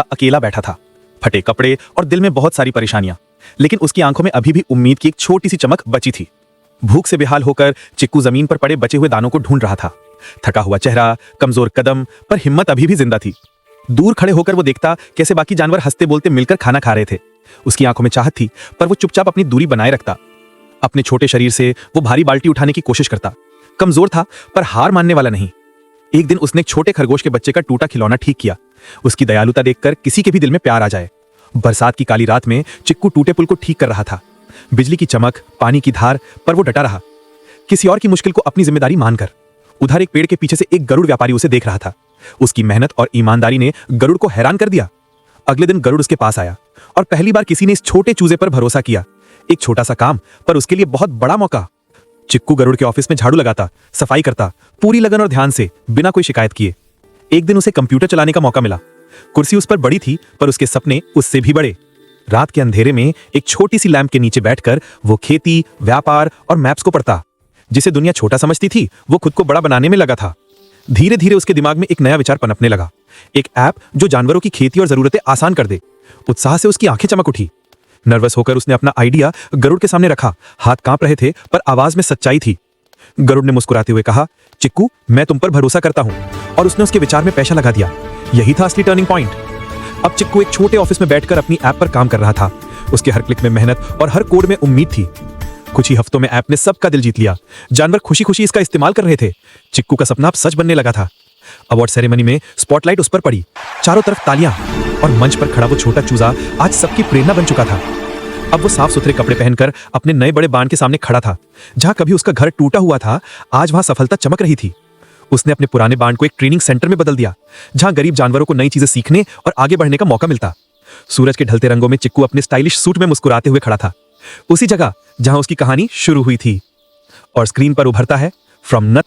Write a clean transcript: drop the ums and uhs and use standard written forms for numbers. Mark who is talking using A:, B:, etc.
A: अकेला बैठा था, फटे कपड़े और दिल में बहुत सारी परेशानियां, लेकिन उसकी आंखों में अभी भी उम्मीद की एक छोटी सी चमक बची थी। भूख से बेहाल होकर चिक्कू जमीन पर पड़े बचे हुए दानों को ढूंढ रहा था। थका हुआ चेहरा, कमजोर कदम, पर हिम्मत अभी भी जिंदा थी। दूर खड़े होकर वो देखता कैसे बाकी जानवर हंसते बोलते मिलकर खाना खा रहे थे। उसकी आंखों में चाहत थी, पर वो चुपचाप अपनी दूरी बनाए रखता। अपने छोटे शरीर से वो भारी बाल्टी उठाने की कोशिश करता। कमजोर था, पर हार मानने वाला नहीं। एक दिन उसने एक छोटे खरगोश के बच्चे का टूटा खिलौना ठीक किया। उसकी दयालुता देखकर किसी के भी दिल में प्यार आ जाए। बरसात की काली रात में चिक्कू टूटे पुल को ठीक कर रहा था। बिजली की चमक, पानी की धार, पर वो डटा रहा, किसी और की मुश्किल को अपनी जिम्मेदारी मानकर। उधर एक पेड़ के पीछे से एक गरुड़ व्यापारी उसे देख रहा था। उसकी मेहनत और ईमानदारी ने गरुड़ को हैरान कर दिया। अगले दिन गरुड़ उसके पास आया और पहली बार किसी ने इस छोटे चूजे पर भरोसा किया। एक छोटा सा काम, पर उसके लिए बहुत बड़ा मौका। चिक्कू गरुड़ के ऑफिस में झाड़ू लगाता, सफाई करता, पूरी लगन और ध्यान से, बिना कोई शिकायत किए। एक दिन उसे कंप्यूटर चलाने का मौका मिला। कुर्सी उस पर बड़ी थी, पर उसके सपने उससे भी बड़े। रात के अंधेरे में एक छोटी सी लैंप के नीचे बैठकर वो खेती, व्यापार और मैप्स को पढ़ता। जिसे दुनिया छोटा समझती थी, वो खुद को बड़ा बनाने में लगा था। धीरे धीरे उसके दिमाग में एक नया विचार पनपने लगा, एक ऐप जो जानवरों की खेती और जरूरतें आसान कर दे। उत्साह से उसकी आंखें चमक उठी। नर्वस होकर उसने अपना आइडिया गरुड़ के सामने रखा। हाथ कांप रहे थे, पर आवाज में सच्चाई थी। गरुड़ ने मुस्कुराते हुए कहा, चिक्कू, मैं तुम पर भरोसा करता हूं। और उसने उसके विचार में पैसा लगा दिया। यही था असली टर्निंग पॉइंट। अब चिक्कू एक छोटे ऑफिस में बैठकर अपनी ऐप पर काम कर रहा था। उसके हर क्लिक में मेहनत और हर कोड में उम्मीद थी। कुछ ही हफ्तों में ऐप ने सबका दिल जीत लिया। जानवर खुशी खुशी इसका इस्तेमाल कर रहे थे। चिक्कू का सपना अब सच बनने लगा था। अवार्ड सेरेमनी में स्पॉटलाइट उस पर पड़ी। चारों तरफ तालियां, और मंच पर खड़ा वो छोटा चूजा आज सबकी प्रेरणा बन चुका था। अब वो साफ सुथरे कपड़े पहनकर अपने नए बड़े बांड के सामने खड़ा था। जहां कभी उसका घर टूटा हुआ था, आज वहां सफलता चमक रही थी। उसने अपने पुराने बांड को एक ट्रेनिंग सेंटर में बदल दिया, जहां गरीब जानवरों को नई चीजें सीखने और आगे बढ़ने का मौका मिलता। सूरज के ढलते रंगों में चिक्कू अपने स्टाइलिश सूट में मुस्कुराते हुए खड़ा था, उसी जगह जहां उसकी कहानी शुरू हुई थी। और स्क्रीन पर उभरता है फ्रॉम नथ